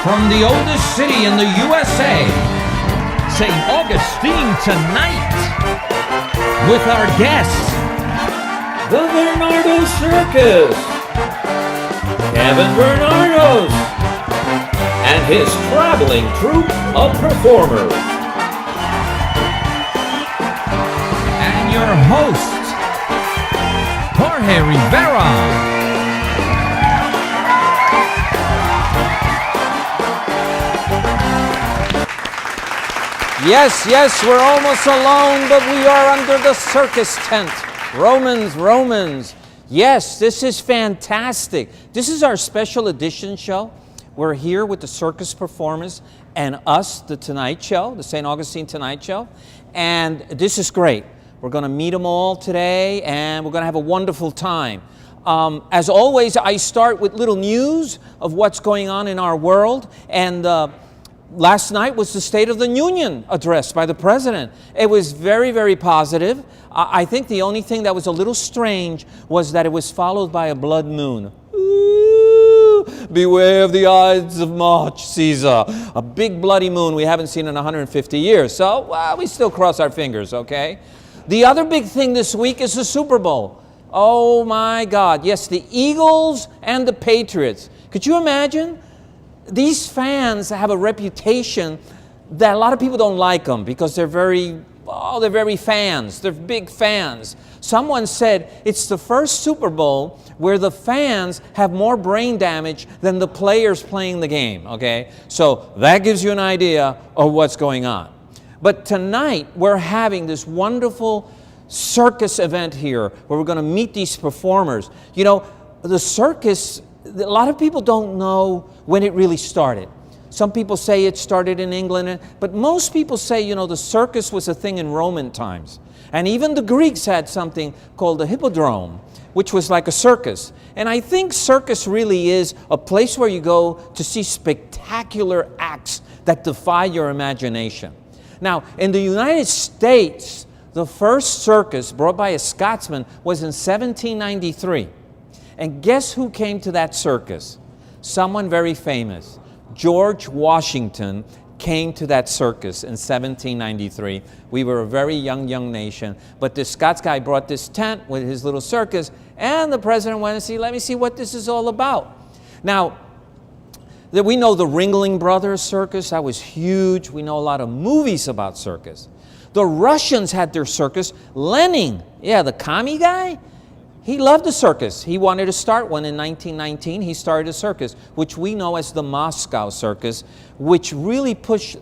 from the oldest city in the USA, St. Augustine Tonight, with our guests, the Venardos Circus, Kevin Bernardo, and his traveling troupe of performers. And your host, Jorge Rivera. Yes, we're almost alone, but we are under the circus tent. Romans. Yes, this is fantastic. This is our special edition show. We're here with the circus performers and us, the Tonight Show, the St. Augustine Tonight Show. And this is great. We're going to meet them all today, and we're going to have a wonderful time. As always, I start with little news of what's going on in our world. And last night was the State of the Union address by the President. It was very, very positive. I think the only thing that was a little strange was that it was followed by a blood moon. Ooh, beware of the Ides of March, Caesar. A big bloody moon we haven't seen in 150 years. So we still cross our fingers, okay? The other big thing this week is the Super Bowl. Oh my God. Yes, the Eagles and the Patriots. Could you imagine? These fans have a reputation that a lot of people don't like them because they're very fans. They're big fans. Someone said it's the first Super Bowl where the fans have more brain damage than the players playing the game, okay? So that gives you an idea of what's going on. But tonight we're having this wonderful circus event here where we're going to meet these performers. You know, the circus, a lot of people don't know when it really started. Some people say it started in England, but most people say, you know, the circus was a thing in Roman times. And even the Greeks had something called the hippodrome, which was like a circus. And I think circus really is a place where you go to see spectacular acts that defy your imagination. Now, in the United States, the first circus brought by a Scotsman was in 1793. And guess who came to that circus? Someone very famous. George Washington came to that circus in 1793. We were a very young nation, but this Scots guy brought this tent with his little circus, and the president went to see, let me see what this is all about. Now, we know the Ringling Brothers Circus. That was huge. We know a lot of movies about circus. The Russians had their circus. Lenin, the commie guy, he loved the circus. He wanted to start one in 1919. He started a circus, which we know as the Moscow Circus, which really pushed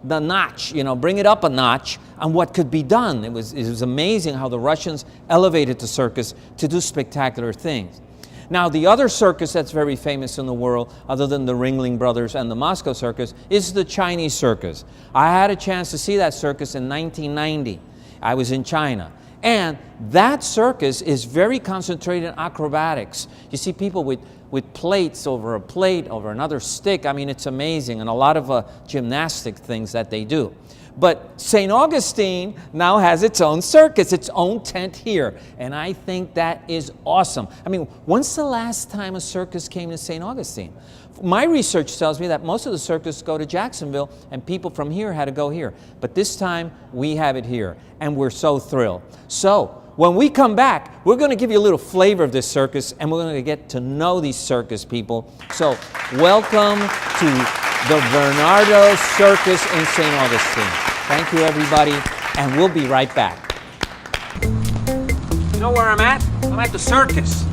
the notch, bring it up a notch on what could be done. It was amazing how the Russians elevated the circus to do spectacular things. Now, the other circus that's very famous in the world, other than the Ringling Brothers and the Moscow Circus, is the Chinese circus. I had a chance to see that circus in 1990. I was in China. And that circus is very concentrated in acrobatics. You see people with plates over a plate, over another stick. I mean, it's amazing, and a lot of gymnastic things that they do. But St. Augustine now has its own circus, its own tent here. And I think that is awesome. I mean, when's the last time a circus came to St. Augustine? My research tells me that most of the circus go to Jacksonville, and people from here had to go here. But this time, we have it here, and we're so thrilled. So, when we come back, we're going to give you a little flavor of this circus, and we're going to get to know these circus people. So, welcome to the Venardos Circus in St. Augustine. Thank you, everybody, and we'll be right back. You know where I'm at? I'm at the circus.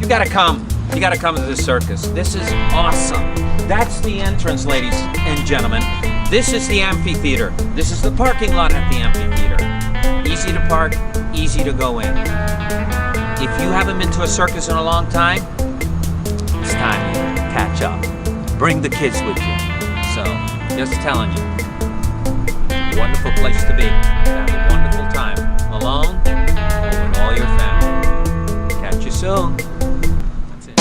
You gotta come. You gotta come to this circus. This is awesome. That's the entrance, ladies and gentlemen. This is the amphitheater. This is the parking lot at the amphitheater. Easy to park, easy to go in. If you haven't been to a circus in a long time, it's time to catch up. Bring the kids with you. So, just telling you, wonderful place to be. Have a wonderful time. Alone or with all your family. Catch you soon. That's it.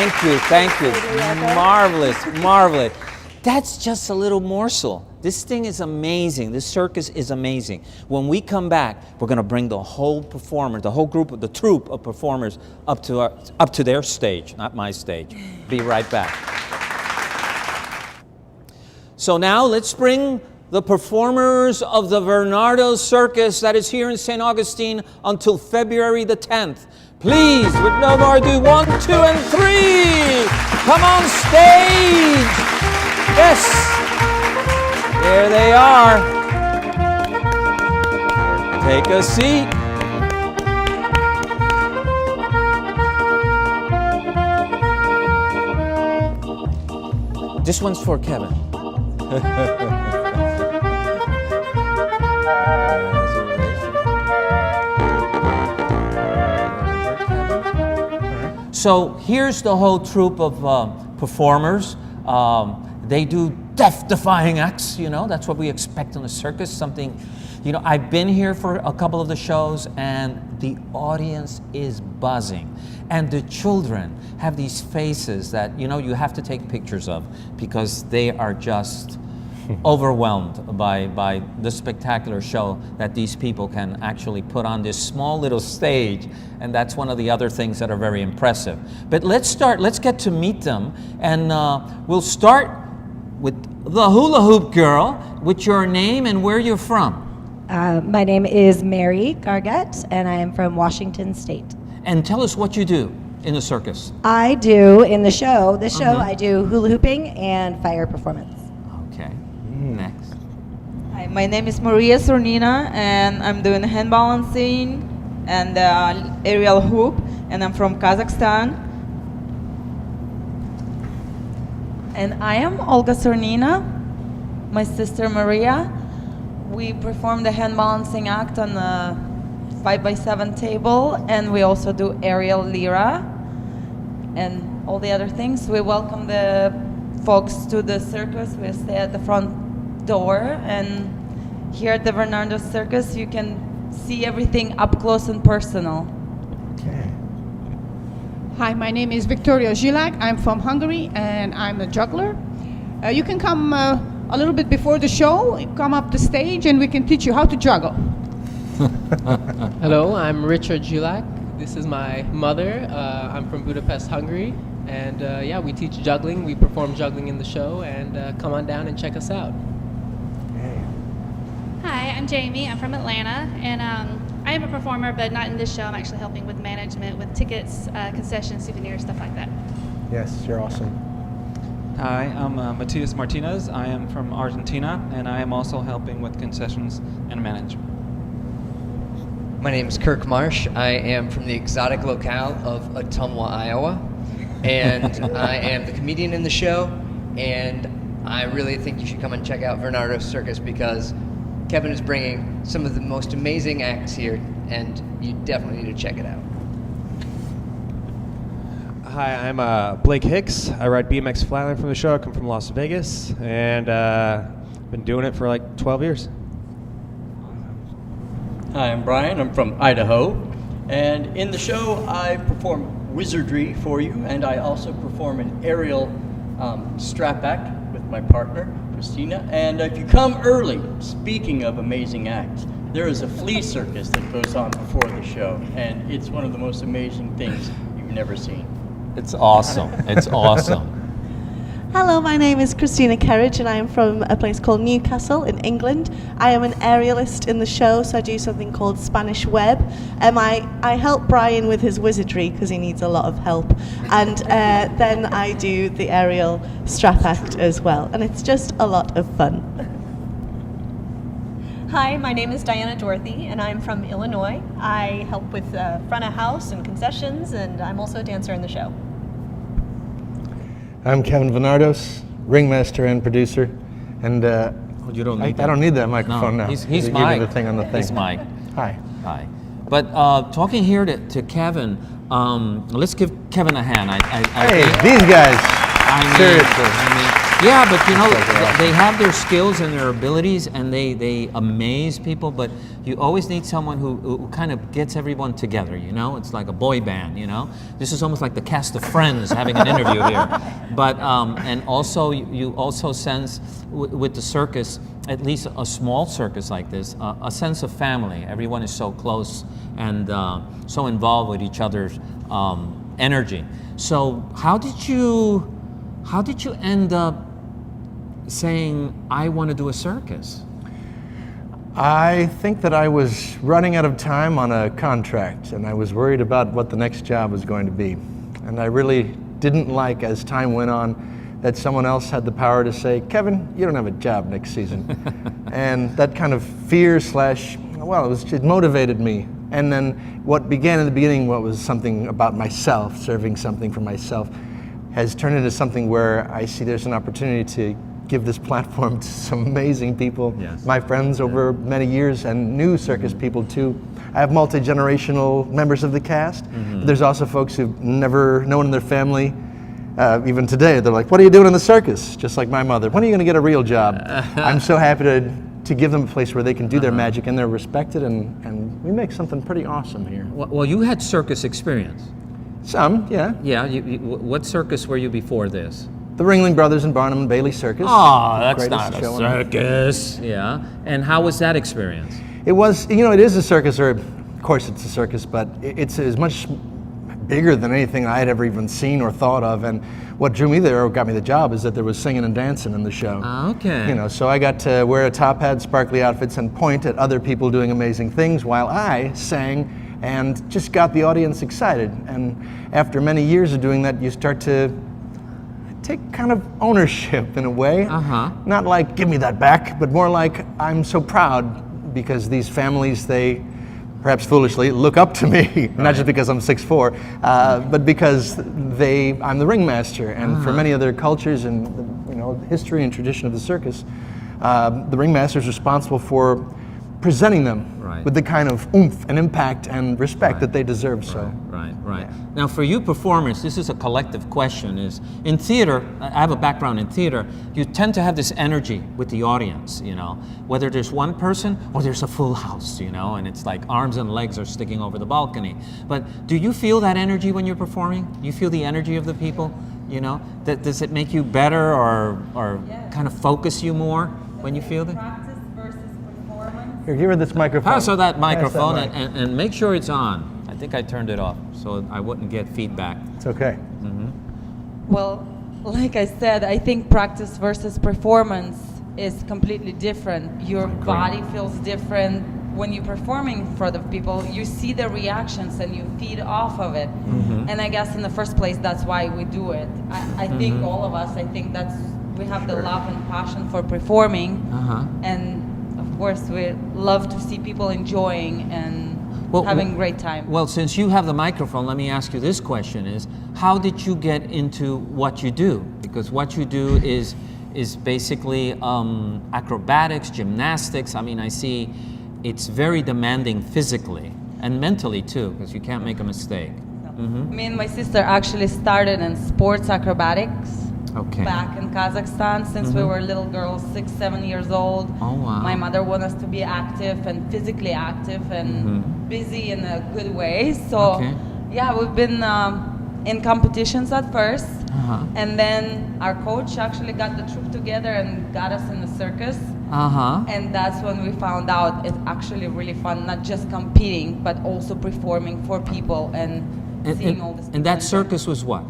Thank you, thank you. Marvelous, marvelous. That's just a little morsel. This thing is amazing. This circus is amazing. When we come back, we're going to bring the whole performer, the whole group of the troupe of performers up to their stage, not my stage. Be right back. So now let's bring the performers of the Venardos Circus that is here in St. Augustine until February the 10th. Please, with no more ado, 1, 2, and 3, come on stage. Yes, there they are. Take a seat. This one's for Kevin. So here's the whole troupe of performers. They do death-defying acts, you know, that's what we expect in a circus, something, you know, I've been here for a couple of the shows and the audience is buzzing. And the children have these faces that, you know, you have to take pictures of because they are just overwhelmed by the spectacular show that these people can actually put on this small little stage, and that's one of the other things that are very impressive. But let's get to meet them, and we'll start with the hula hoop girl, with your name and where you're from. My name is Mary Gargett, and I am from Washington State. And tell us what you do in the circus. I do, in the show, I do hula hooping and fire performance. Okay, next. Hi, my name is Maria Sornina, and I'm doing hand balancing and aerial hoop, and I'm from Kazakhstan. And I am Olga Sornina, my sister Maria. We perform the hand balancing act on a 5x7 table, and we also do aerial lira and all the other things. We welcome the folks to the circus. We stay at the front door, and here at the Venardos Circus you can see everything up close and personal. Okay. Hi, my name is Victoria Zilak. I'm from Hungary and I'm a juggler. You can come a little bit before the show, come up the stage and we can teach you how to juggle. Hello, I'm Richard Julak. This is my mother. I'm from Budapest, Hungary. And yeah, we teach juggling. We perform juggling in the show. And come on down and check us out. Hi, I'm Jamie. I'm from Atlanta. And I am a performer, but not in this show. I'm actually helping with management, with tickets, concessions, souvenirs, stuff like that. Yes, you're awesome. Hi, I'm Matias Martinez. I am from Argentina, and I am also helping with concessions and management. My name is Kirk Marsh. I am from the exotic locale of Ottumwa, Iowa, and I am the comedian in the show, and I really think you should come and check out Venardos Circus because Kevin is bringing some of the most amazing acts here, and you definitely need to check it out. Hi, I'm Blake Hicks. I ride BMX Flatland from the show. I come from Las Vegas, and been doing it for like 12 years. Hi, I'm Brian. I'm from Idaho, and in the show I perform wizardry for you, and I also perform an aerial strap act with my partner, Christina. And if you come early, speaking of amazing acts, there is a flea circus that goes on before the show, and it's one of the most amazing things you've never seen. It's awesome. It's awesome. Hello, my name is Christina Kerridge and I am from a place called Newcastle in England. I am an aerialist in the show, so I do something called Spanish Web. I help Brian with his wizardry because he needs a lot of help. And then I do the aerial strap act as well. And it's just a lot of fun. Hi, my name is Diana Dorothy and I'm from Illinois. I help with front of house and concessions, and I'm also a dancer in the show. I'm Kevin Venardos, ringmaster and producer, and you don't need I don't need that microphone now. He's Give me Mike. the thing on the thing. He's Mike. Hi. Hi. But talking here to Kevin, let's give Kevin a hand. Hey, these guys. I mean, seriously. Yeah, but you know, they have their skills and their abilities, and they amaze people, but you always need someone who kind of gets everyone together, you know? It's like a boy band, you know? This is almost like the cast of Friends having an interview here. But, and also, you also sense with the circus, at least a small circus like this, a sense of family. Everyone is so close and so involved with each other's energy. So how did you end up saying, I want to do a circus? I think that I was running out of time on a contract, and I was worried about what the next job was going to be. And I really didn't like, as time went on, that someone else had the power to say, Kevin, you don't have a job next season. And that kind of fear it motivated me. And then what began in the beginning, what was something about myself, serving something for myself, has turned into something where I see there's an opportunity to give this platform to some amazing people, my friends over many years, and new circus people too. I have multi-generational members of the cast. But there's also folks who've never, no one in their family, even today, they're like, what are you doing in the circus? Just like my mother, when are you gonna get a real job? I'm so happy to give them a place where they can do their magic, and they're respected, and we make something pretty awesome here. Well, you had circus experience. Some, yeah. Yeah, what circus were you before this? The Ringling Brothers and Barnum and Bailey Circus. Oh, that's not a circus. Yeah, and how was that experience? It was, you know, it is a circus, or of course it's a circus, but it's as much bigger than anything I had ever even seen or thought of. And what drew me there, or got me the job, is that there was singing and dancing in the show. Okay. You know, so I got to wear a top hat, sparkly outfits, and point at other people doing amazing things while I sang and just got the audience excited. And after many years of doing that, you start to take kind of ownership in a way. Not like, give me that back, but more like, I'm so proud because these families, they perhaps foolishly look up to me, not just because I'm 6'4", but because I'm the ringmaster. And for many other cultures and the history and tradition of the circus, the ringmaster is responsible for presenting them with the kind of oomph and impact and respect that they deserve. Right. Now, for you performers, this is a collective question. Is in theater, I have a background in theater, you tend to have this energy with the audience, you know, whether there's one person or there's a full house, you know, and it's like arms and legs are sticking over the balcony. But do you feel that energy when you're performing? You feel the energy of the people, you know? Does it make you better or kind of focus you more when you feel that? Practice versus performance. Here, give her this microphone. Pass her that microphone mic. and make sure it's on. I think I turned it off so I wouldn't get feedback. It's okay. Well, like I said, I think practice versus performance is completely different. Your body feels different. When you're performing in front of people, you see the reactions and you feed off of it. And I guess in the first place, that's why we do it. I think all of us, we have the love and passion for performing. And of course, we love to see people enjoying and having a great time. Well, since you have the microphone, let me ask you this question: is how did you get into what you do? Because what you do is basically acrobatics, gymnastics. I mean, I see it's very demanding physically and mentally too, because you can't make a mistake. Me and my sister actually started in sports acrobatics back in Kazakhstan since we were little girls, 6, 7 years old. Oh, wow. My mother wanted us to be active and physically active and busy in a good way. So yeah, we've been in competitions at first, and then our coach actually got the troupe together and got us in the circus. And that's when we found out it's actually really fun, not just competing, but also performing for people and seeing all this. And that circus was what?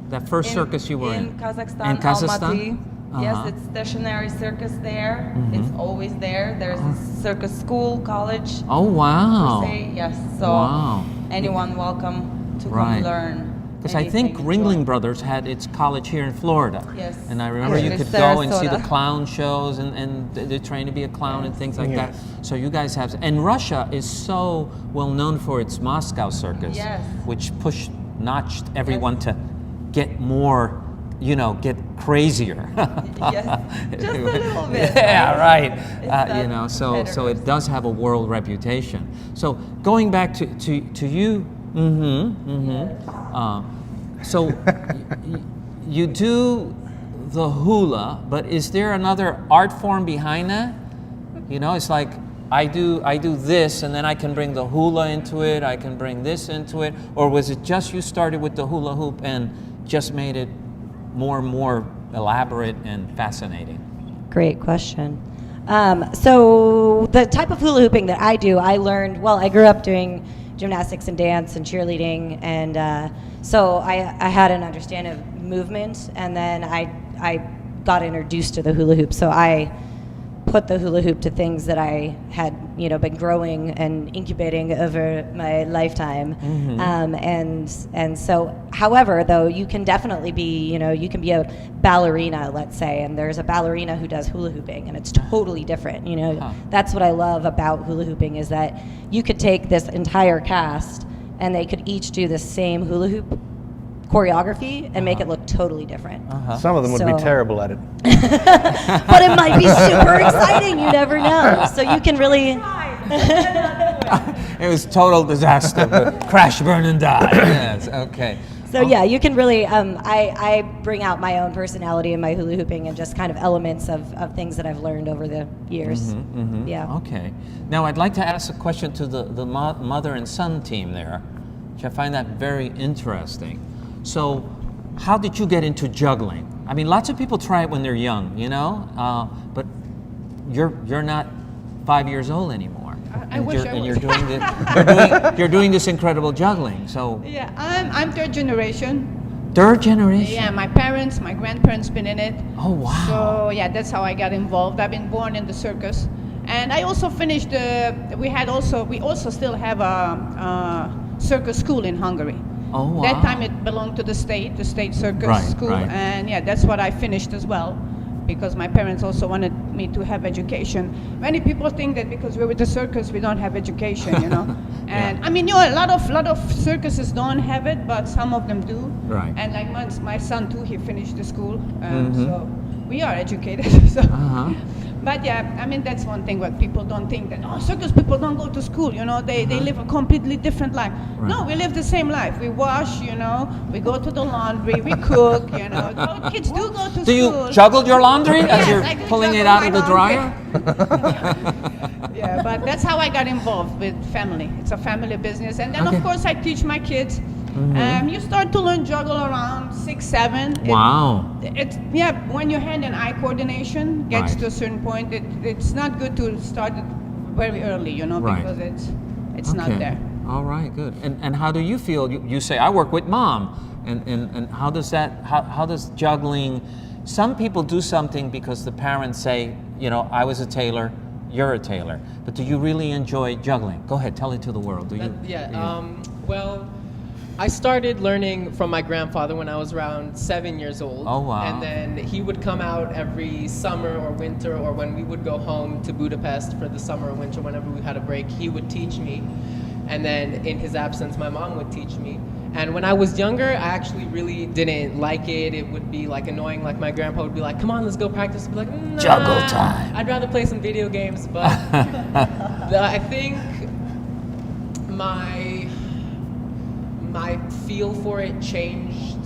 That first circus you were in? In Kazakhstan, In Kazakhstan? Almaty. Yes, it's stationary circus there. It's always there. There's a circus school, college. Oh, wow. Per se. Yes, so anyone welcome to come learn. Because I think Ringling Brothers had its college here in Florida. Yes. And I remember you could go and see the clown shows and they're trained to be a clown and things like that. So you guys have, and Russia is so well known for its Moscow circus, which notched everyone to get more, get crazier. Yes, just a little bit. Yeah, right. So it does have a world reputation. So going back to you, so you do the hula, but is there another art form behind that? You know, it's like I do this, and then I can bring the hula into it, I can bring this into it, or was it just you started with the hula hoop and just made it more and more elaborate and fascinating? Great question. So the type of hula hooping that I do, I learned, well, I grew up doing gymnastics and dance and cheerleading, and so I had an understanding of movement, and then I got introduced to the hula hoop. So I put the hula hoop to things that I had, you know, been growing and incubating over my lifetime. And so, however, though, you can definitely be, you know, you can be a ballerina, let's say, and there's a ballerina who does hula hooping, and it's totally different. You know, that's what I love about hula hooping, is that you could take this entire cast and they could each do the same hula hoop choreography and make it look totally different. Some of them would be terrible at it. But it might be super exciting, you never know. So you can really... It was total disaster, but crash, burn, and die. Yes, okay. So yeah, you can really, I bring out my own personality in my hula hooping and just kind of elements of things that I've learned over the years. Yeah. Okay. Now I'd like to ask a question to the mother and son team there, which I find that very interesting. So how did you get into juggling? I mean, lots of people try it when they're young, you know, but you're not 5 years old anymore. I wish I was. And you're doing this incredible juggling. So yeah, I'm third generation. Third generation? Yeah, my parents, my grandparents been in it. Oh wow! So yeah, that's how I got involved. I've been born in the circus, and I also finished. We also still have a circus school in Hungary. Oh wow! That time it belonged to the state circus school, and yeah, that's what I finished as well, because my parents also wanted me to have education. Many people think that because we're with the circus, we don't have education, you know. And I mean, you know, a lot of circuses don't have it, but some of them do. Right. And like my son too, he finished the school, so we are educated. So. But yeah, I mean, that's one thing what people don't think, that, oh, circus people don't go to school, you know, they live a completely different life. Right. No, we live the same life. We wash, you know, we go to the laundry, we cook, you know. Oh, kids do go to school. Do you juggle your laundry as Yes, you're I do pulling it juggle out my of the laundry. dryer? Yeah, but that's how I got involved with family. It's a family business. And then, of course, I teach my kids. You start to learn juggle around 6, 7. Wow. Yeah, when your hand and eye coordination gets to a certain point, it's not good to start it very early, you know, because it's not there. All right, good. And how do you feel? You say, I work with mom. And how does that, how does juggling, some people do something because the parents say, you know, I was a tailor, you're a tailor. But do you really enjoy juggling? Go ahead, tell it to the world. Well, I started learning from my grandfather when I was around 7 years old. Oh, wow. And then he would come out every summer or winter, or when we would go home to Budapest for the summer or winter, whenever we had a break, he would teach me. And then in his absence, my mom would teach me. And when I was younger, I actually really didn't like it. It would be like annoying, like my grandpa would be like, come on, let's go practice. I'd be like, nah, juggle time. I'd rather play some video games. But I think my feel for it changed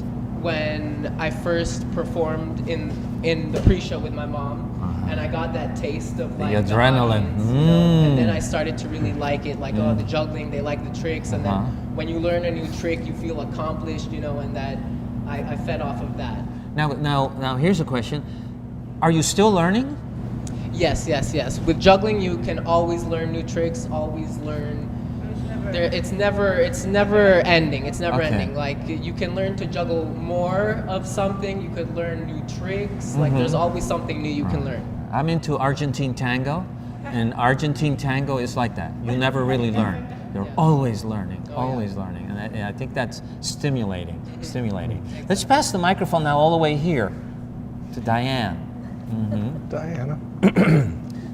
when I first performed in the pre-show with my mom, and I got that taste of like the adrenaline. audience, you know? And then I started to really like it, like oh, the juggling, they like the tricks, and then when you learn a new trick, you feel accomplished, you know, and that I fed off of that. Now here's a question: are you still learning? Yes. With juggling, you can always learn new tricks, always learn. It's never ending. It's never ending. Like you can learn to juggle more of something. You could learn new tricks. Like there's always something new you can learn. I'm into Argentine tango, and Argentine tango is like that. You never really learn. You're always learning, learning, and I think that's stimulating. Let's pass the microphone now all the way here to Diane. Diana.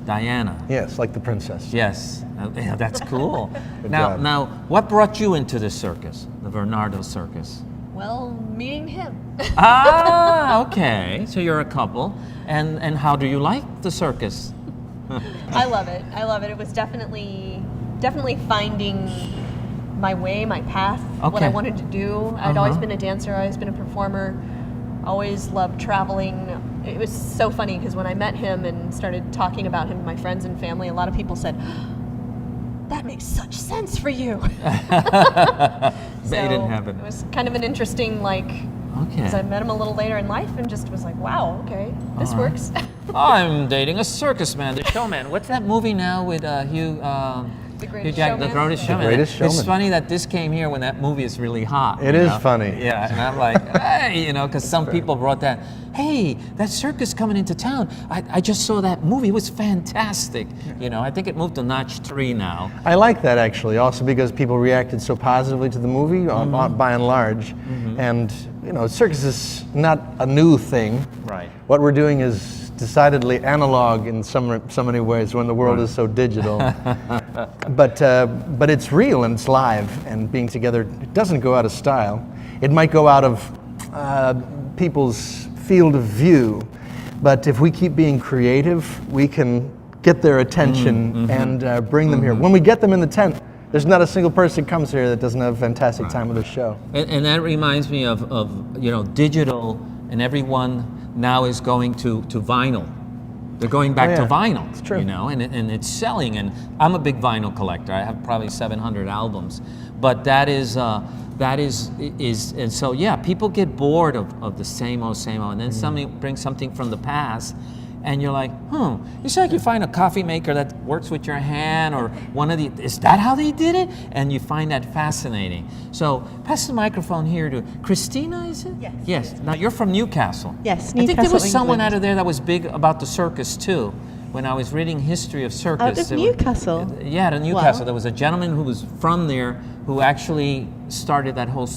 Diana. Yes, like the princess. Yes, yeah, that's cool. Good now, job. now, what brought you into this circus, the Venardos Circus? Well, meeting him. Okay. So you're a couple, and how do you like the circus? I love it. It was definitely finding my way, my path, what I wanted to do. I'd always been a dancer. I've always been a performer. Always loved traveling. It was so funny because when I met him and started talking about him to my friends and family, a lot of people said, that makes such sense for you. Made it happen. It was kind of an interesting, because I met him a little later in life and just was like, wow, okay, this works. I'm dating a circus man, the showman. What's that movie now with Hugh? The Greatest The Showman. Greatest Showman. Greatest It's Showman. funny that this came here when that movie is really hot. It is funny. Yeah, and I'm like, hey, because some people brought that. Hey, that circus coming into town. I just saw that movie. It was fantastic. I think it moved to notch 3 now. I like that actually, also because people reacted so positively to the movie by and large. And circus is not a new thing. Right. What we're doing is decidedly analog in so many ways when the world is so digital. But it's real and it's live, and being together, it doesn't go out of style. It might go out of people's field of view, but if we keep being creative, we can get their attention and bring them here. When we get them in the tent, there's not a single person that comes here that doesn't have a fantastic time with the show. And that reminds me of digital, and everyone now is going to vinyl. They're going back to vinyl. It's true. And it's selling. And I'm a big vinyl collector. I have probably 700 albums. But and so people get bored of the same old, and then somebody brings something from the past, and you're like, it's like you find a coffee maker that works with your hand, or is that how they did it? And you find that fascinating. So pass the microphone here to Christina, is it? Yes. Yes. Now you're from Newcastle. Yes, I think there Newcastle, was someone England. out of there that was big about the circus too. When I was reading history of circus. Out of Newcastle? Yeah, to Newcastle. Wow. There was a gentleman who was from there who actually started that whole,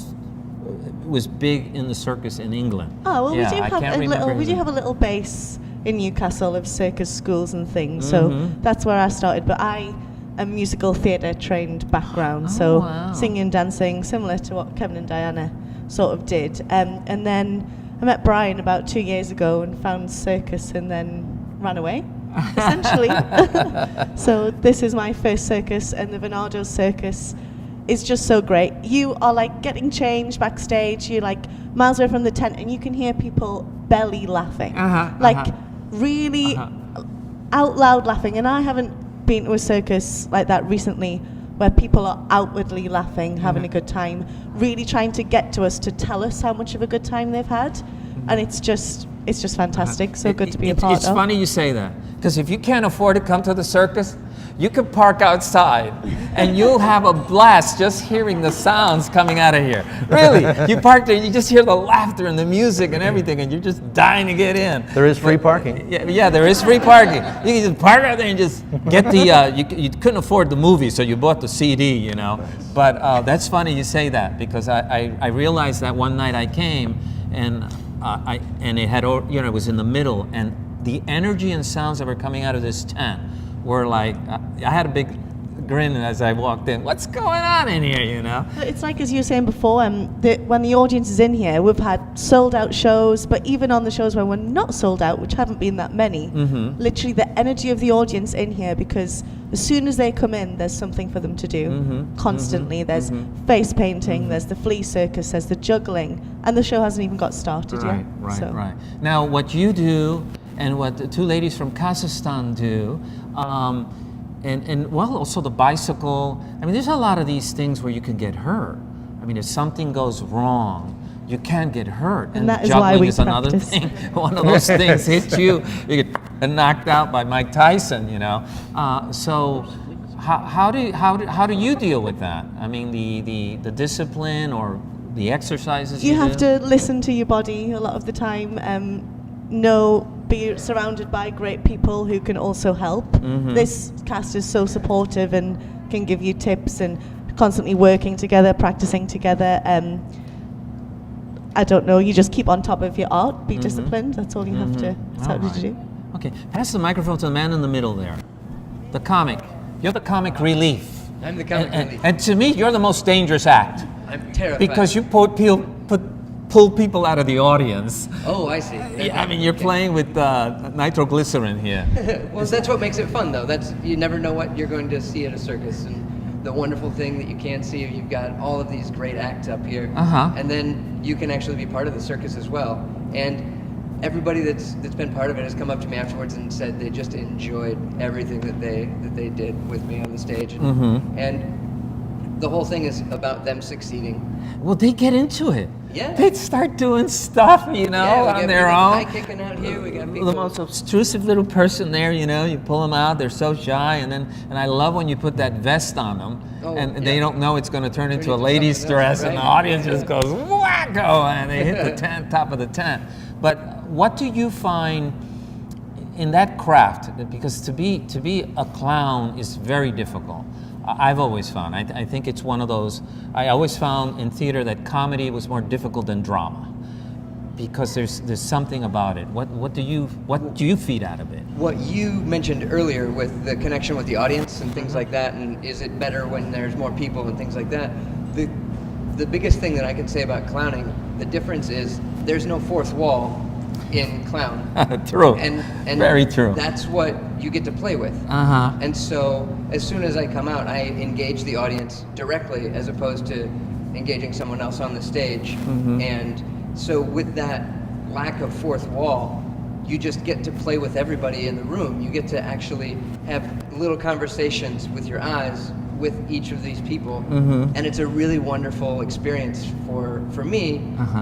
was big in the circus in England. Oh, well, Yeah, we do have a little base in Newcastle of circus schools and things, so that's where I started. But I am musical theatre trained background, so singing, dancing, similar to what Kevin and Diana sort of did. And then I met Brian about 2 years ago and found circus and then ran away, essentially. So this is my first circus, and the Venardos Circus is just so great. You are like getting changed backstage, you're like miles away from the tent, and you can hear people belly laughing. Really out loud laughing. And I haven't been to a circus like that recently where people are outwardly laughing, having a good time, really trying to get to us to tell us how much of a good time they've had. And it's just fantastic. So good to be a part of. It's funny you say that, because if you can't afford to come to the circus, you can park outside and you'll have a blast just hearing the sounds coming out of here. Really, you park there and you just hear the laughter and the music and everything, and you're just dying to get in. There is free parking. Yeah, there is free parking. You can just park out there and just get the, you couldn't afford the movie, so you bought the CD, But that's funny you say that, because I realized that one night I came and it had, it was in the middle, and the energy and sounds that were coming out of this tent were like, I had a big grin as I walked in. What's going on in here, It's like, as you were saying before, when the audience is in here, we've had sold out shows, but even on the shows when we're not sold out, which haven't been that many, literally the energy of the audience in here, because as soon as they come in, there's something for them to do constantly. There's face painting, there's the flea circus, there's the juggling, and the show hasn't even got started yet. Right. Now, what you do and what the two ladies from Kazakhstan do, and also the bicycle. I mean, there's a lot of these things where you can get hurt. I mean, if something goes wrong, you can get hurt. And that is why we is another practice. thing. One of those things hits you, you get knocked out by Mike Tyson. So how do you deal with that? I mean, the discipline or the exercises You have do? to listen to your body a lot of the time. Be surrounded by great people who can also help. This cast is so supportive and can give you tips, and constantly working together, practicing together. I don't know, you just keep on top of your art, be disciplined, that's all you have to do. Okay, pass the microphone to the man in the middle there. The comic. You're the comic relief. I'm the comic relief. And to me, you're the most dangerous act. I'm terrified. Because you pull people out of the audience. Oh, I see. Yeah, I mean, you're playing with nitroglycerin here. Well, that's what makes it fun, though. You never know what you're going to see at a circus, and the wonderful thing that you can't see, you've got all of these great acts up here, and then you can actually be part of the circus as well. And everybody that's been part of it has come up to me afterwards and said they just enjoyed everything that they did with me on the stage. And the whole thing is about them succeeding. Well, they get into it. Yeah. They start doing stuff, you know, Yeah, we on got their people own. high kicking out here. We got people. The most obtrusive little person there, you know, you pull them out, they're so shy, and I love when you put that vest on them, and they don't know it's going to turn into a lady's dress, and the audience just goes wacko, and they hit the top of the tent. But what do you find in that craft? Because to be a clown is very difficult. I've always found. I think it's one of those. I always found in theater that comedy was more difficult than drama, because there's something about it. What do you feed out of it? What you mentioned earlier with the connection with the audience and things like that, and is it better when there's more people and things like that? The biggest thing that I can say about clowning, the difference is there's no fourth wall in clown. True. And very true. That's what you get to play with. And so as soon as I come out, I engage the audience directly as opposed to engaging someone else on the stage. And so with that lack of fourth wall, you just get to play with everybody in the room. You get to actually have little conversations with your eyes with each of these people, and it's a really wonderful experience for me,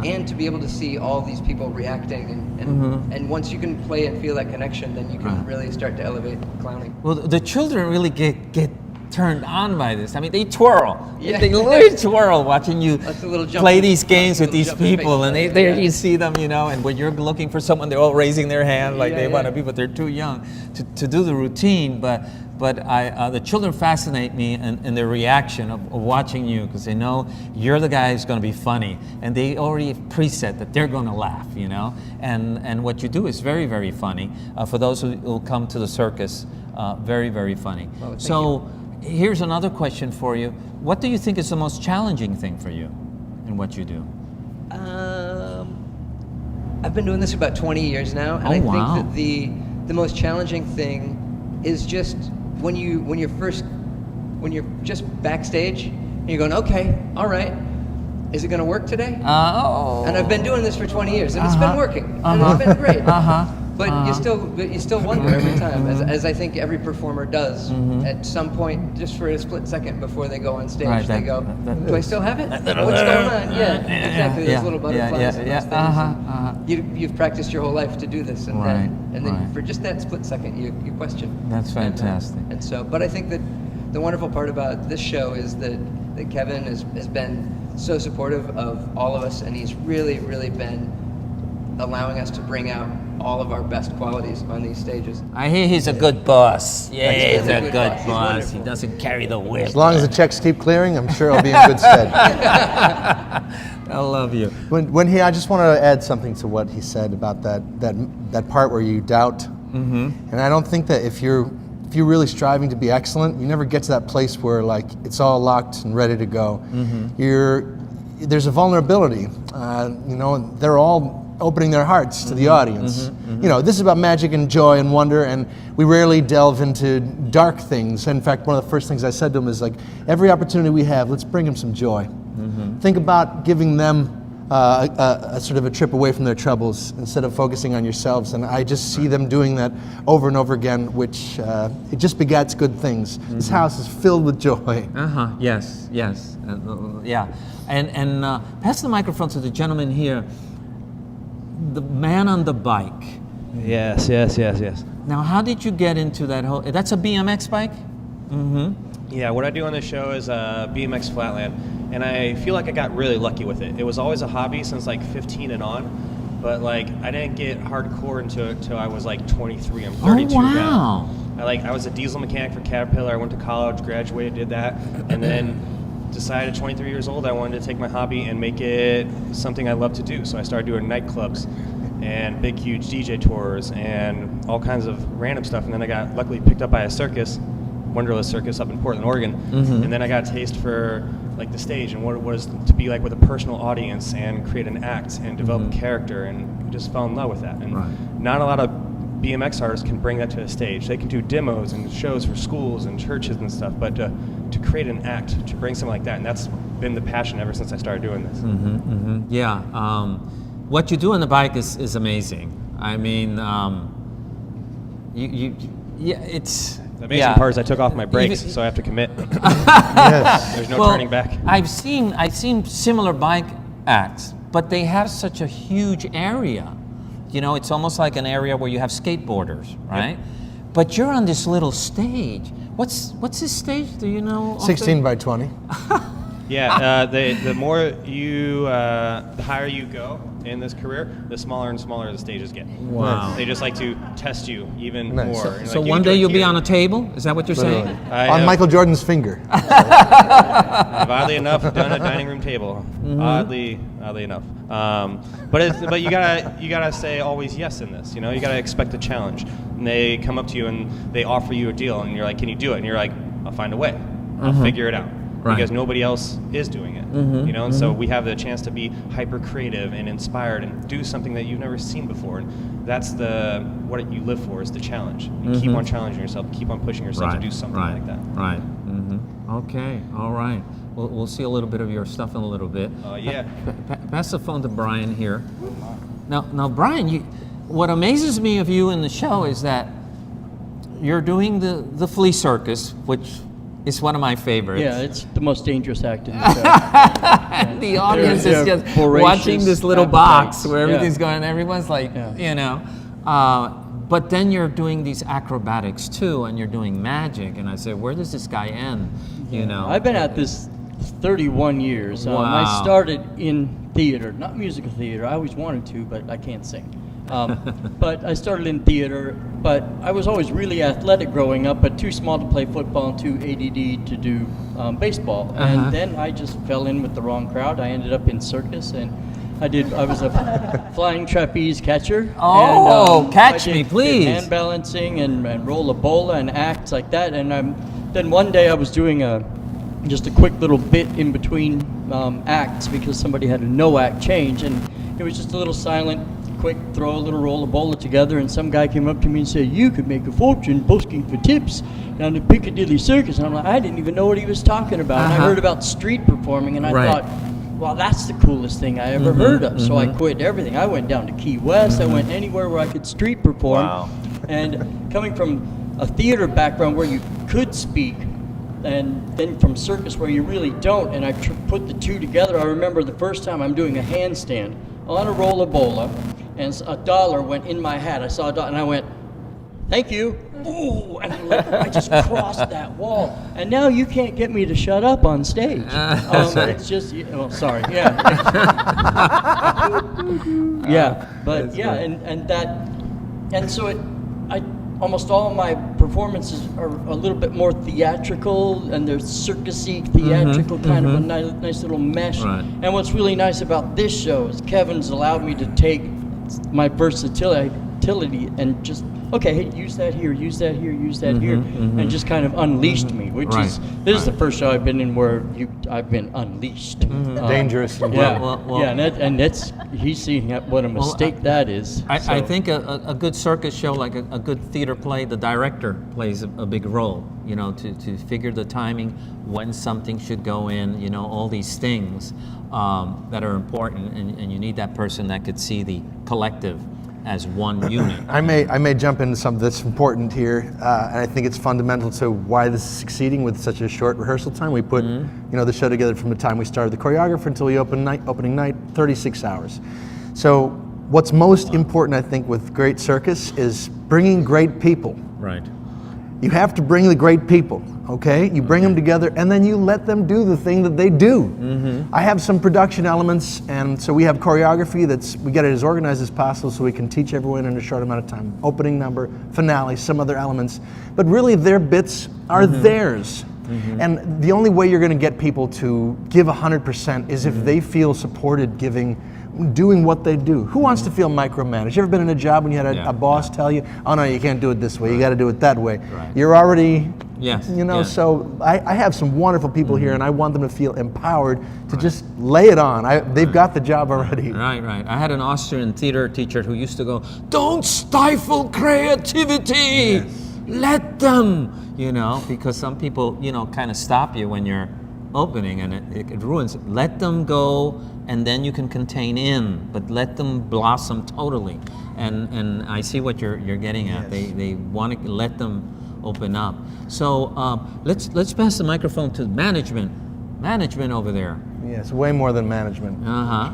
and to be able to see all these people reacting, and once you can play and feel that connection, then you can really start to elevate clowning. Well, the children really get turned on by this. I mean, they twirl. Yeah. They literally twirl watching you play play these games with these people, and you see them, you know, and when you're looking for someone, they're all raising their hand like they want to be, but they're too young to do the routine. But the children fascinate me in their reaction of watching you, because they know you're the guy who's going to be funny, and they already preset that they're going to laugh, you know. And what you do is very, very funny. For those who come to the circus, very, very funny. Well, so here's another question for you. What do you think is the most challenging thing for you in what you do? I've been doing this about 20 years now, and I think that the most challenging thing is just when you're just backstage and you're going, okay, all right, is it going to work today? And I've been doing this for 20 years, and it's been working, and it's been great. But you still wonder every time, as I think every performer does, at some point, just for a split second before they go on stage, they go, do I still have it? What's going on? Yeah, exactly, those little butterflies and those things. You've practiced your whole life to do this, and then for just that split second, you question. That's fantastic. And so, but I think that the wonderful part about this show is that Kevin has been so supportive of all of us, and he's really, really been allowing us to bring out all of our best qualities on these stages. I hear he's a good boss. Yeah, he's a good He's boss. wonderful. He doesn't carry the whip. As long as the checks keep clearing, I'm sure I'll be in good stead. I love you. I just want to add something to what he said about that part where you doubt. And I don't think that if you're really striving to be excellent, you never get to that place where like it's all locked and ready to go. There's a vulnerability. They're all opening their hearts to the audience. You know, this is about magic and joy and wonder, and we rarely delve into dark things. In fact, one of the first things I said to them is like, every opportunity we have, let's bring them some joy. Think about giving them a sort of a trip away from their troubles instead of focusing on yourselves. And I just see them doing that over and over again, which it just begets good things. This house is filled with joy. Yes. Yeah. And pass the microphone to the gentleman here. The man on the bike. Yes. Now, how did you get into that whole... That's a BMX bike? Yeah, what I do on this show is BMX Flatland, and I feel like I got really lucky with it. It was always a hobby since like 15 and on, but like I didn't get hardcore into it until I was like 23. I'm 32 now. I was a diesel mechanic for Caterpillar. I went to college, graduated, did that, and then decided at 23 years old I wanted to take my hobby and make it something I love to do. So I started doing nightclubs and big, huge DJ tours and all kinds of random stuff. And then I got luckily picked up by a circus, Venardos Circus up in Portland, Oregon. And then I got a taste for like the stage and what it was to be like with a personal audience and create an act and develop a character, and just fell in love with that. And not a lot of BMX artists can bring that to the stage. They can do demos and shows for schools and churches and stuff, but to create an act, to bring something like that, and that's been the passion ever since I started doing this. Yeah. what you do on the bike is amazing. I mean, it's... The amazing part is I took off my brakes, so I have to commit. Yes. There's no turning back. I've seen similar bike acts, but they have such a huge area. You know, it's almost like an area where you have skateboarders, right? Yep. But you're on this little stage. What's this stage? Do you know? 16 by 20. Yeah, the more you, the higher you go in this career, the smaller and smaller the stages get. Wow. They just like to test you even Nice. more. So one day you'll be on a table? Is that what you're saying? On Michael Jordan's finger. I've oddly enough done a dining room table. Mm-hmm. Oddly enough. But you gotta say always yes in this. You know, you gotta expect a challenge. And they come up to you and they offer you a deal, and you're like, "Can you do it?" And you're like, "I'll find a way. I'll figure it out." Right. Because nobody else is doing it, you know, and so we have the chance to be hyper creative and inspired and do something that you've never seen before, and that's what you live for, is the challenge. You keep on challenging yourself, keep on pushing yourself to do something like that. Right. Okay. All right. We'll see a little bit of your stuff in a little bit. Yeah. Pass the phone to Brian here. Now, Brian, what amazes me of you in the show is that you're doing the flea circus, which is one of my favorites. Yeah, it's the most dangerous act in the show. The audience is just watching this little box where everything's going, everyone's like, you know. But then you're doing these acrobatics too, and you're doing magic, and I say, where does this guy end? You know. I've been at this 31 years. Wow. I started in theater, not musical theater. I always wanted to, but I can't sing. But I started in theater, but I was always really athletic growing up, but too small to play football and too ADD to do baseball. And then I just fell in with the wrong crowd. I ended up in circus, and I was a flying trapeze catcher. Oh, and, catch me, please. Did hand balancing and roll a bola and acts like that. And then one day I was doing just a quick little bit in between acts because somebody had a no act change, and it was just a little silent, quick throw, a little roll of bola together, and some guy came up to me and said, "You could make a fortune busking for tips down at Piccadilly Circus." And I'm like, I didn't even know what he was talking about. And I heard about street performing, and I thought, well, that's the coolest thing I ever heard of. So I quit everything. I went down to Key West. I went anywhere where I could street perform. Wow. And coming from a theater background where you could speak, and then from circus where you really don't, and I put the two together. I remember the first time I'm doing a handstand on a roll of bola, and $1 went in my hat. I saw $1, and I went, "Thank you." Ooh, and I just crossed that wall. And now you can't get me to shut up on stage. It's just, well, sorry, yeah. But yeah, and so almost all of my performances are a little bit more theatrical, and they're circusy, theatrical, kind of a nice little mesh. Right. And what's really nice about this show is Kevin's allowed me to take my versatility and just, okay, hey, use that here, use that here, use that here, and just kind of unleashed me, which this is the first show I've been in where I've been unleashed. Dangerous. And he's seeing what a mistake that is. I think a good circus show, like a good theater play, the director plays a big role, you know, to figure the timing, when something should go in, you know, all these things that are important, and you need that person that could see the collective as one unit. I may jump into something that's important here, and I think it's fundamental to why this is succeeding with such a short rehearsal time. We put the show together from the time we started the choreographer until we opening night, 36 hours. So what's most important, I think, with great circus is bringing great people. Right. You have to bring the great people, okay? You bring them together, and then you let them do the thing that they do. I have some production elements, and so we have choreography we get it as organized as possible so we can teach everyone in a short amount of time. Opening number, finale, some other elements. But really, their bits are theirs. And the only way you're going to get people to give 100% is if they feel supported doing what they do. Who wants to feel micromanaged? You ever been in a job when you had a boss tell you, "Oh no, you can't do it this way, you got to do it that way." You're already, so I have some wonderful people here, and I want them to feel empowered to just lay it on. They've got the job already. Right. I had an Austrian theater teacher who used to go, "Don't stifle creativity, let them," because some people, kind of stop you when you're opening, and it ruins it. Let them go, and then you can contain in, but let them blossom totally. And I see what you're getting at. Yes. They want to let them open up. So let's pass the microphone to management. Management over there. Yes, way more than management. Uh-huh.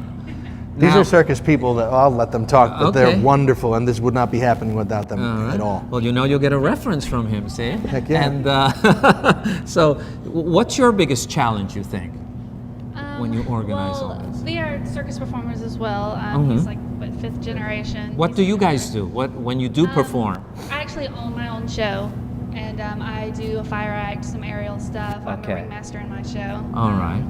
These Now- are circus people that I'll let them talk, but Okay. they're wonderful, and this would not be happening without them right. at all. Well, you'll get a reference from him, see? Heck yeah. And so, what's your biggest challenge, you think, when you organize all Well, this? we are circus performers as well. He's like, what, 5th generation. What He's- do you guys do? When you do perform? I actually own my own show, and I do a fire act, some aerial stuff. I'm the Okay. ringmaster in my show. All right.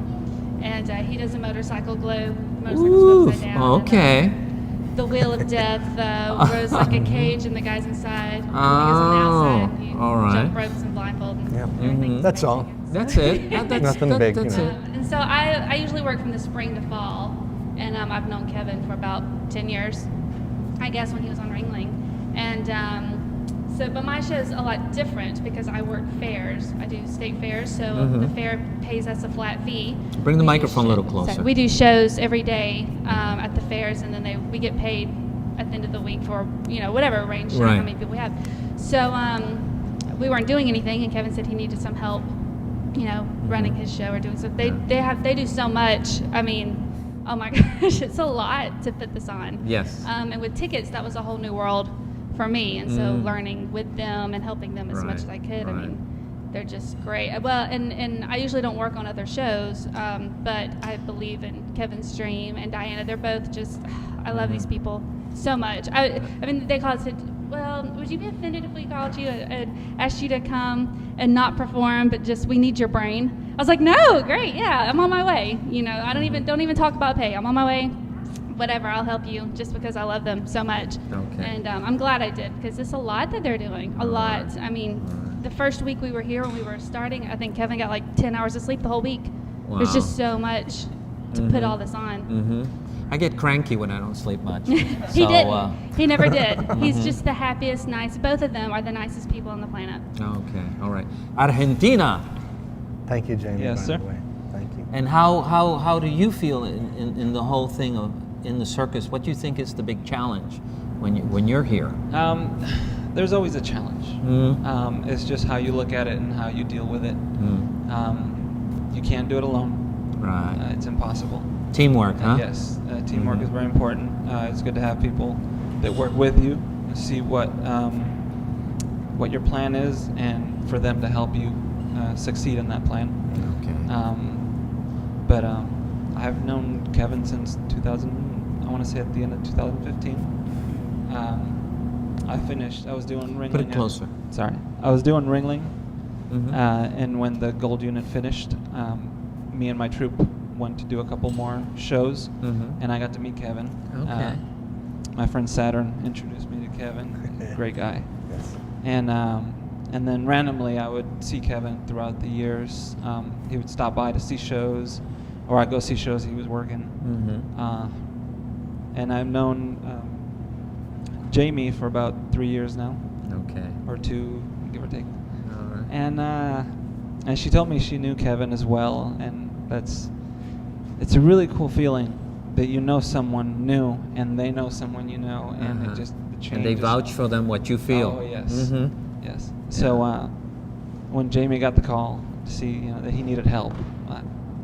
And he does a motorcycle globe. Motorcycle's upside down. Okay. And, the wheel of death, where it's like a cage and the guy's inside. And the guy's on the outside. You all right. jump ropes and blindfold. And Yep. everything's That's all. That's it. That's Nothing big, That's you know. it. And so I usually work from the spring to fall, and I've known Kevin for about 10 years, I guess, when he was on Ringling. And but my show is a lot different because I work fairs. I do state fairs, so the fair pays us a flat fee. Bring the We do microphone a little show- closer. We do shows every day at the fairs, and then we get paid at the end of the week for whatever range, Right. how many people we have. So we weren't doing anything, and Kevin said he needed some help, running his show or doing so. They do so much. I mean, oh my gosh, it's a lot to put this on. Yes. And with tickets, that was a whole new world for me, and so learning with them and helping them as much as I could. I right. mean, they're just great. Well, and I usually don't work on other shows, but I believe in Kevin's dream and Diana. They're both just, I love these people so much. I mean, they called and said, well, would you be offended if we called you and asked you to come and not perform, but just, we need your brain? I was like, no, great, yeah, I'm on my way. I don't even talk about pay. I'm on my way. Whatever, I'll help you, just because I love them so much. Okay. And I'm glad I did, because it's a lot that they're doing. A lot. I mean, the first week we were here, when we were starting, I think Kevin got like 10 hours of sleep the whole week. There's Wow. just so much to put all this on. I get cranky when I don't sleep much. He So, didn't. He never did. He's just the happiest, nice. Both of them are the nicest people on the planet. Okay, all right. Argentina. Thank you, Jamie, Yes, by sir. the way. Thank you. And how do you feel in the whole thing of in the circus? What do you think is the big challenge when you're here? There's always a challenge. It's just how you look at it and how you deal with it. You can't do it alone. Right. It's impossible. Teamwork, huh? Yes, teamwork is very important. It's good to have people that work with you, see what your plan is, and for them to help you succeed in that plan. Okay. But I've known Kevin since 2000. I want to say at the end of 2015. I was doing Ringling. Put it closer. Sorry, I was doing Ringling, and when the Gold Unit finished, me and my troupe went to do a couple more shows, and I got to meet Kevin. Okay. My friend Saturn introduced me to Kevin. Great guy. Yes. And then randomly I would see Kevin throughout the years. He would stop by to see shows, or I'd go see shows he was working. And I've known Jamie for about 3 years now. Okay. Or 2, give or take. All right. And she told me she knew Kevin as well, and it's a really cool feeling that you know someone new and they know someone you know, and it just the change. And they is- vouch for them what you feel. Oh yes, yes. So when Jamie got the call to see that he needed help,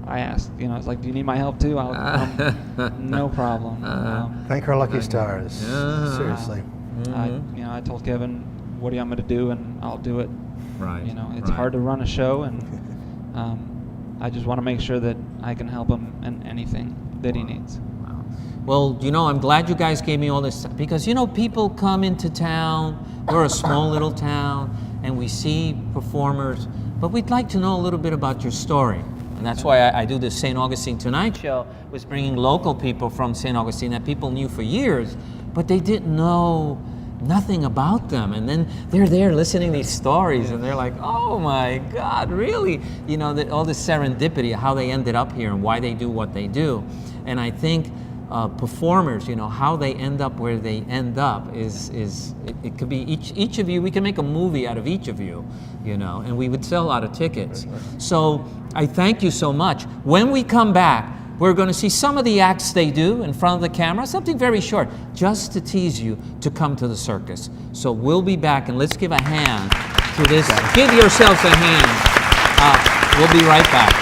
I asked, I was like, "Do you need my help too?" I'll come, no problem. Thank our lucky stars. Seriously. I told Kevin, "What do you want me to do?" And I'll do it. Right. It's hard to run a show, and I just want to make sure that I can help him in anything that he needs. Well, I'm glad you guys gave me all this, because people come into town. We're a small little town, and we see performers, but we'd like to know a little bit about your story. And that's why I do this St. Augustine Tonight Show, was bringing local people from St. Augustine that people knew for years, but they didn't know nothing about them. And then they're there listening to these stories, and they're like, oh my God, really? All this serendipity, how they ended up here and why they do what they do. And I think performers, you know, how they end up where they end up it could be each of you. We can make a movie out of each of you, you know, and we would sell a lot of tickets. So I thank you so much. When we come back, we're going to see some of the acts they do in front of the camera, something very short, just to tease you to come to the circus. So we'll be back, and let's give a hand to this. Give yourselves a hand. We'll be right back.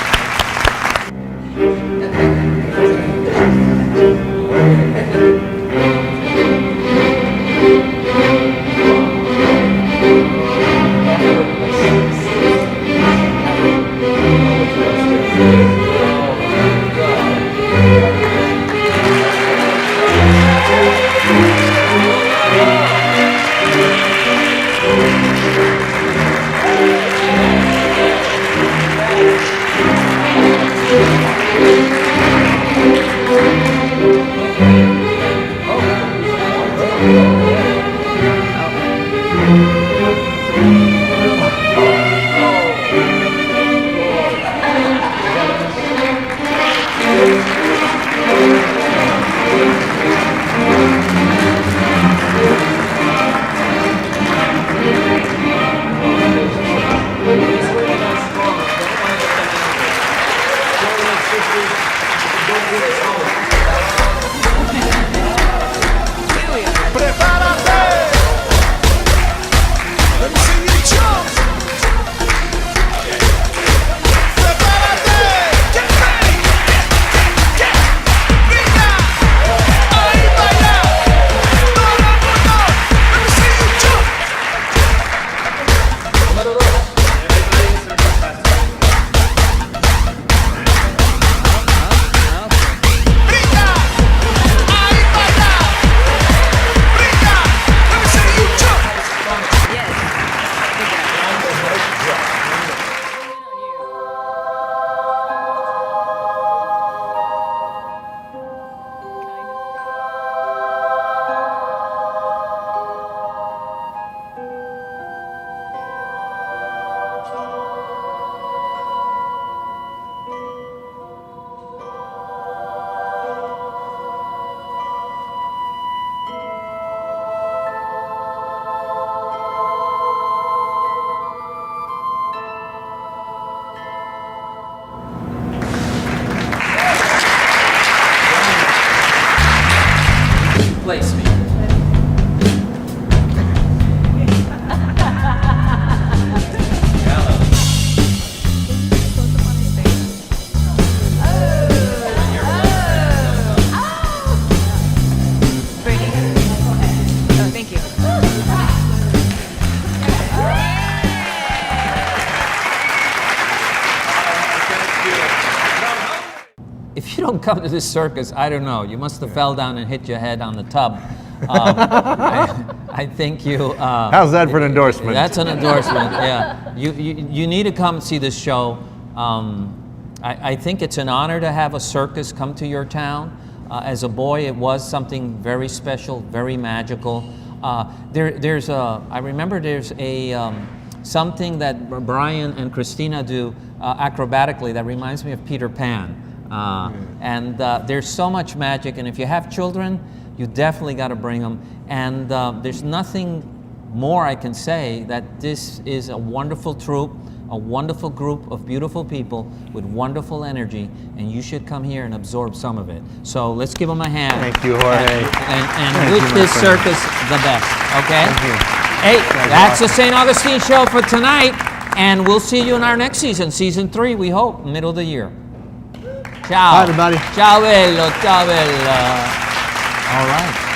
Place me. Thank you. If you don't come to this circus, I don't know. You must have fell down and hit your head on the tub. I think you. How's that for an endorsement? That's an endorsement. Yeah. You need to come see this show. I think it's an honor to have a circus come to your town. As a boy, it was something very special, very magical. I remember there's a something that Brian and Christina do acrobatically that reminds me of Peter Pan. And there's so much magic, and if you have children, you definitely got to bring them. And there's nothing more I can say that this is a wonderful troupe, a wonderful group of beautiful people with wonderful energy, and you should come here and absorb some of it. So let's give them a hand. Thank you, Jorge. And wish this circus the best, okay? Thank you. Hey, that's the St. Augustine Show for tonight, and we'll see you in our next season, season 3, we hope, middle of the year. Ciao. Bye, everybody. Ciao bello, ciao bella. All right.